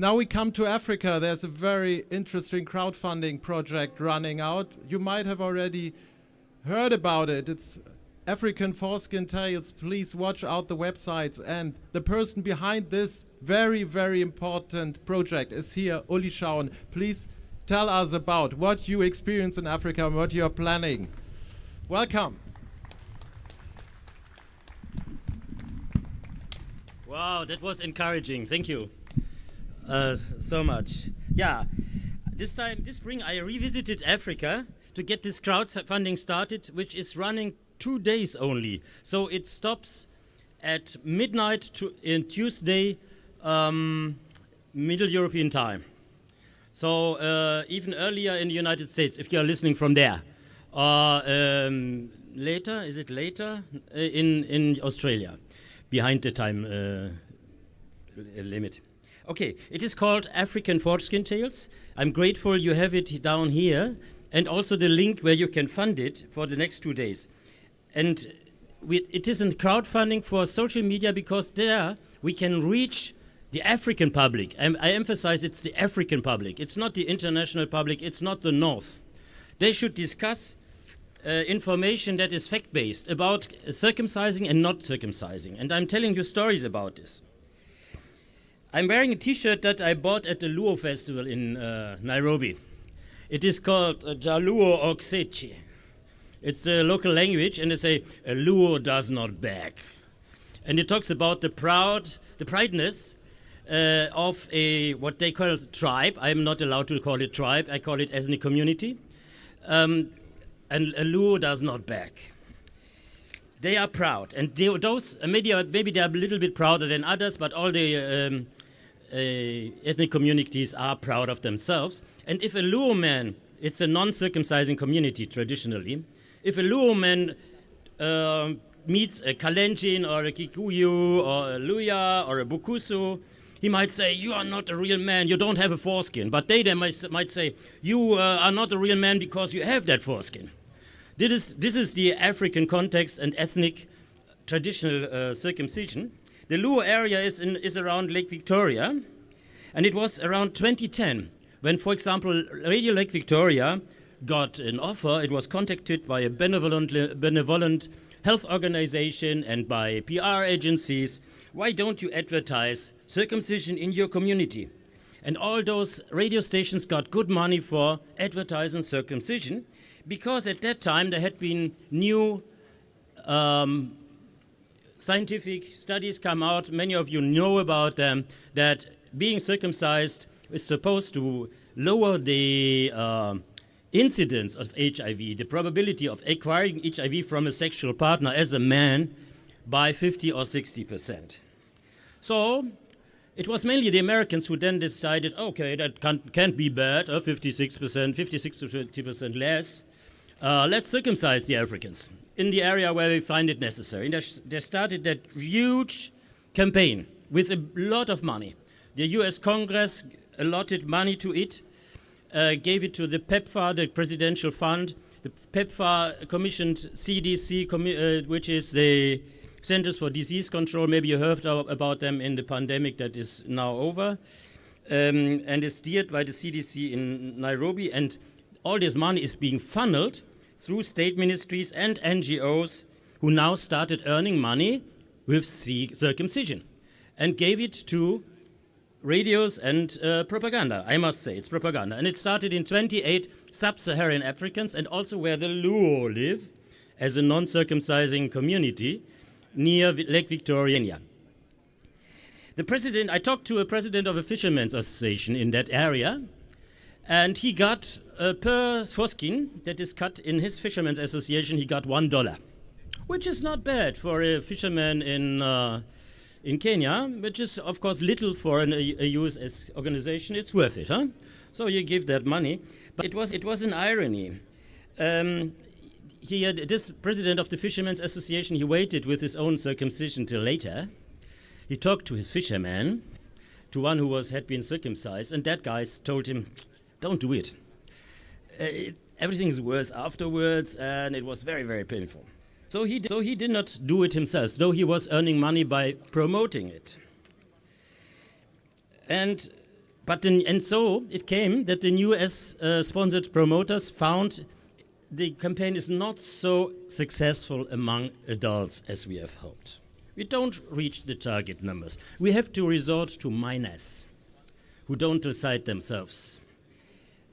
Now we come to Africa. There's a very interesting crowdfunding project running out. You might have already heard about it. It's African Foreskin Tales. Please watch out the websites. And the person behind this very, very important project is here, Ulli Schauen. Please tell us about what you experience in Africa and what you are planning. Welcome. Wow, that was encouraging. Thank you so much. Yeah, this spring I revisited Africa to get this crowdfunding started, which is running 2 days only. So it stops at midnight in Tuesday, Middle European time. So even earlier in the United States, if you are listening from there. Later, is it later? In Australia, behind the time limit. Okay, it is called African Foreskin Tales. I'm grateful you have it down here, and also the link where you can fund it for the next 2 days. And it is in crowdfunding for social media because there we can reach the African public. I emphasize it's the African public. It's not the international public. It's not the North. They should discuss information that is fact-based about circumcising and not circumcising. And I'm telling you stories about this. I'm wearing a t-shirt that I bought at the Luhya festival in Nairobi. It is called Jaluo oksechi. It's a local language, and they say, a Luo does not beg. And it talks about the prideness of what they call tribe. I'm not allowed to call it tribe. I call it ethnic community. And a Luo does not beg. They are proud, and those maybe they are a little bit prouder than others, but all the ethnic communities are proud of themselves. And if a Luo man, it's a non-circumcising community traditionally, if a Luo man meets a Kalenjin or a Kikuyu or a Luhya or a Bukusu, he might say, you are not a real man, you don't have a foreskin. But they might say, you are not a real man because you have that foreskin. This is the African context and ethnic traditional circumcision. The Luo area is around Lake Victoria, and it was around 2010 when, for example, Radio Lake Victoria got an offer. It was contacted by a benevolent health organization and by PR agencies. Why don't you advertise circumcision in your community? And all those radio stations got good money for advertising circumcision, because at that time there had been new scientific studies come out, many of you know about them, that being circumcised is supposed to lower the incidence of HIV, the probability of acquiring HIV from a sexual partner as a man, by 50 or 60%. So it was mainly the Americans who then decided, okay, that can't be bad, 56%, 50% less. Let's circumcise the Africans in the area where we find it necessary. And they started that huge campaign with a lot of money. The US Congress allotted money to it, gave it to the PEPFAR, the Presidential Fund. The PEPFAR commissioned CDC, which is the Centers for Disease Control. Maybe you heard about them in the pandemic that is now over, and is steered by the CDC in Nairobi. And all this money is being funneled through state ministries and NGOs who now started earning money with circumcision and gave it to radios and propaganda. I must say, it's propaganda. And it started in 28 sub-Saharan Africans, and also where the Luo live as a non-circumcising community near Lake Victoria. I talked to a president of a fishermen's association in that area, and he got per foreskin that is cut in his fishermen's association, he got $1, which is not bad for a fisherman in Kenya, which is of course little for a US organization. It's worth it, huh? So you give that money. But it was an irony. This president of the Fishermen's Association, he waited with his own circumcision till later. He talked to his fisherman, to one who had been circumcised, and that guy told him, don't do it. Everything is worse afterwards, and it was very, very painful. So he did not do it himself, though he was earning money by promoting it. And And so it came that the US sponsored promoters found the campaign is not so successful among adults as we have hoped. We don't reach the target numbers. We have to resort to minors who don't decide themselves.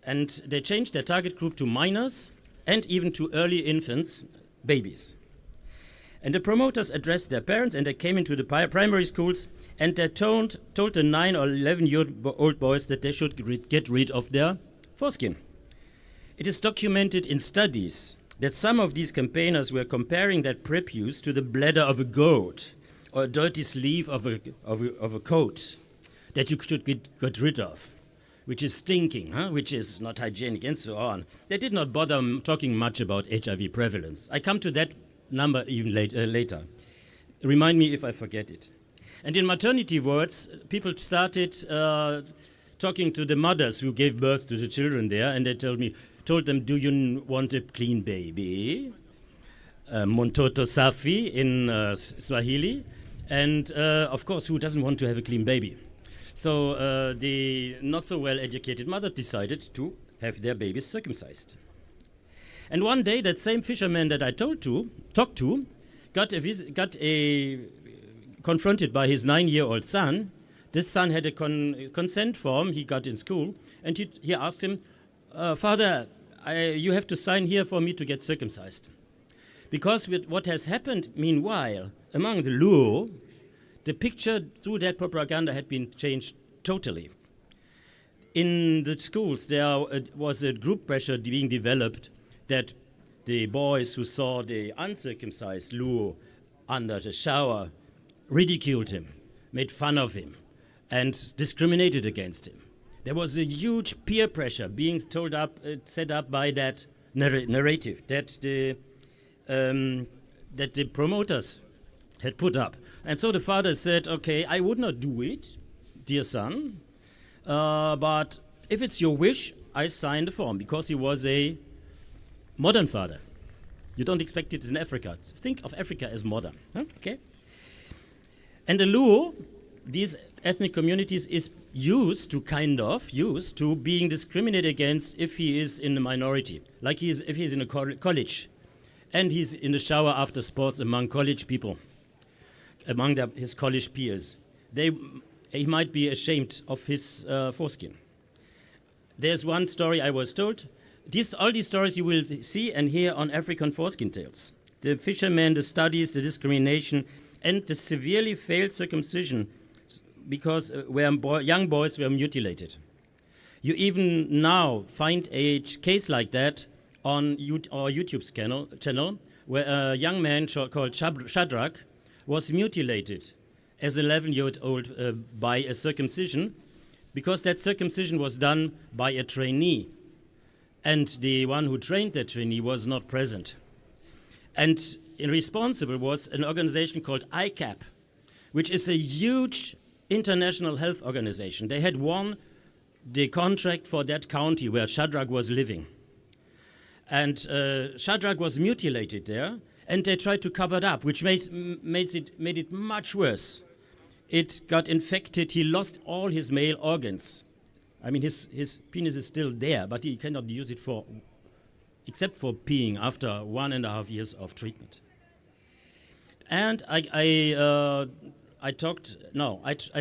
And they changed their target group to minors and even to early infants, babies. And the promoters addressed their parents, and they came into the primary schools, and they told the 9 or 11-year-old boys that they should get rid of their foreskin. It is documented in studies that some of these campaigners were comparing that prepuce to the bladder of a goat or a dirty sleeve of a coat that you should get rid of, which is stinking, which is not hygienic, and so on. They did not bother talking much about HIV prevalence. I come to that number even later. Remind me if I forget it. And in maternity wards, people started talking to the mothers who gave birth to the children there, and they told them, do you want a clean baby? Montoto safi in Swahili. And of course, who doesn't want to have a clean baby? So the not so well educated mother decided to have their babies circumcised. And one day, that same fisherman that I talked to, got confronted by his 9-year-old son. This son had a consent form he got in school, and he asked him, Father, you have to sign here for me to get circumcised. Because with what has happened, meanwhile, among the Luo, the picture through that propaganda had been changed totally. In the schools, there was a group pressure being developed that the boys who saw the uncircumcised Luo under the shower ridiculed him, made fun of him, and discriminated against him. There was a huge peer pressure being set up by that narrative that the promoters had put up. And so the father said, okay, I would not do it, dear son, but if it's your wish, I sign the form, because he was a modern father. You don't expect it in Africa. Think of Africa as modern. Okay? And the Luo, these ethnic communities, is used to being discriminated against if he is in the minority, like if he's in a college, and he's in the shower after sports among college people, among his college peers. He might be ashamed of his foreskin. There's one story I was told. All these stories you will see and hear on African Foreskin Tales. The fishermen, the studies, the discrimination, and the severely failed circumcision, because where young boys were mutilated. You even now find a case like that on our YouTube channel, where a young man called Shadrach was mutilated as an 11-year-old by a circumcision, because that circumcision was done by a trainee, and the one who trained that trainee was not present. And responsible was an organization called ICAP, which is a huge international health organization. They had won the contract for that county where Shadrach was living. And Shadrach was mutilated there, and they tried to cover it up, which made it much worse. It got infected. He lost all his male organs. I mean, his penis is still there, but he cannot use it except for peeing after 1.5 years of treatment. And I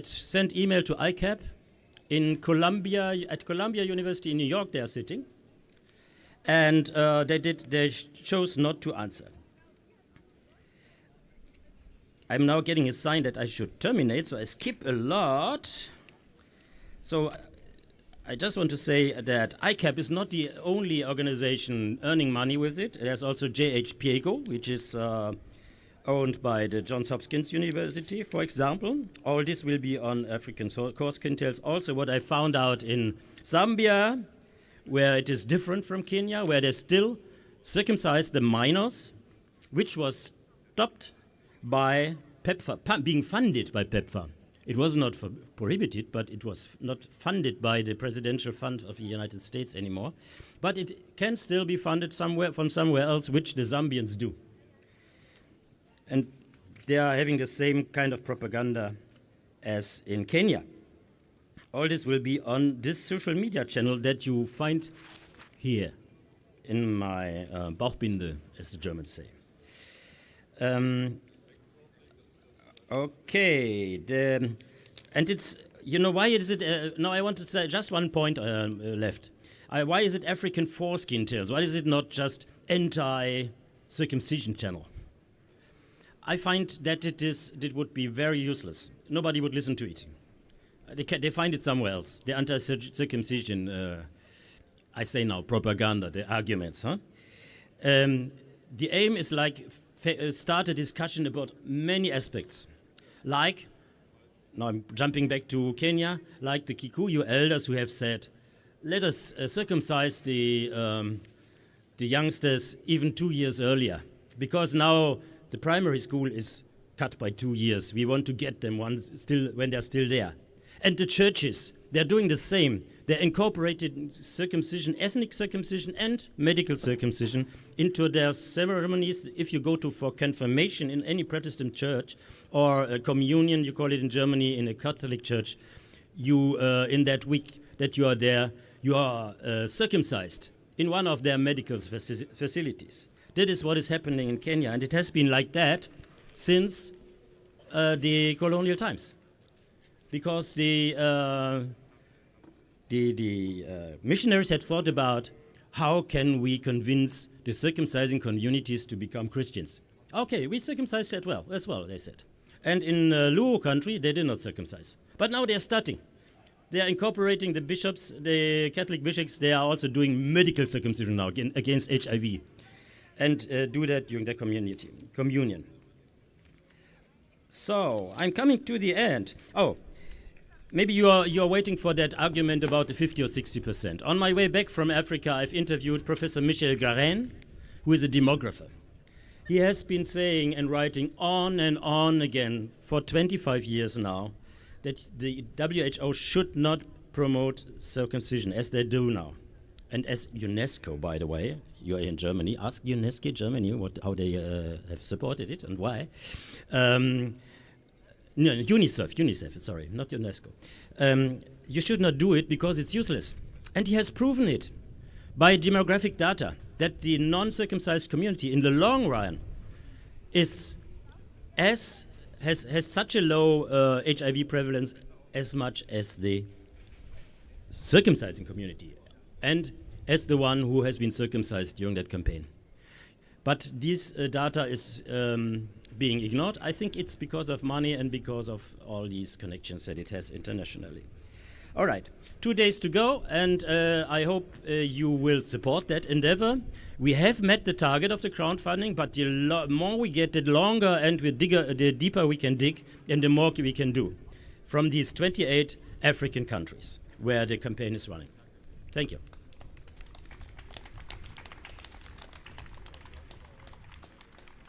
sent email to ICAP at Columbia University in New York. They are sitting, and they chose not to answer. I'm now getting a sign that I should terminate, so I skip a lot. So I just want to say that ICAP is not the only organization earning money with it. There's also J.H. Piego, which is owned by the Johns Hopkins University, for example. All this will be on African Foreskin Tales. Also, what I found out in Zambia, where it is different from Kenya, where they still circumcise the minors, which was stopped by PEPFAR, being funded by PEPFAR. It was not prohibited, but it was not funded by the Presidential Fund of the United States anymore. But it can still be funded from somewhere else, which the Zambians do. And they are having the same kind of propaganda as in Kenya. All this will be on this social media channel that you find here in my Bauchbinde, as the Germans say. Okay, and it's, you know, why is it, no, I want to say just one point left. Why is it African foreskin tales? Why is it not just anti-circumcision channel? I find that it would be very useless. Nobody would listen to it. They find it somewhere else. The anti-circumcision, I say now, propaganda, the arguments. Huh? The aim is like start a discussion about many aspects. Like, now I'm jumping back to Kenya, like the Kikuyu elders who have said, let us circumcise the youngsters even 2 years earlier, because now the primary school is cut by 2 years. We want to get them when they're still there. And the churches, they're doing the same. They're incorporated circumcision, ethnic circumcision and medical circumcision into their ceremonies. If you go for confirmation in any Protestant church or a communion, you call it in Germany, in a Catholic church, you in that week that you are there, you are circumcised in one of their medical facilities. That is what is happening in Kenya, and it has been like that since the colonial times. Because the missionaries had thought about how can we convince the circumcising communities to become Christians. Okay, we circumcised as well, they said. And in Luo country, they did not circumcise. But now they're starting. They are incorporating the bishops, the Catholic bishops, they are also doing medical circumcision now against HIV. And do that during their communion. So, I'm coming to the end. Oh, maybe you are waiting for that argument about the 50 or 60%. On my way back from Africa, I've interviewed Professor Michel Garen, who is a demographer. He has been saying and writing on and on again for 25 years now that the WHO should not promote circumcision as they do now. And as UNESCO, by the way, you are in Germany, ask UNESCO Germany how they have supported it and why. No, UNICEF, sorry, not UNESCO. You should not do it because it's useless. And he has proven it by demographic data that the non-circumcised community in the long run has such a low HIV prevalence as much as the circumcising community and as the one who has been circumcised during that campaign. But this data is being ignored. I think it's because of money and because of all these connections that it has internationally. All right, 2 days to go, and I hope you will support that endeavor. We have met the target of the crowdfunding, but the more we get, the longer and the deeper we can dig, and the more we can do from these 28 African countries where the campaign is running. Thank you.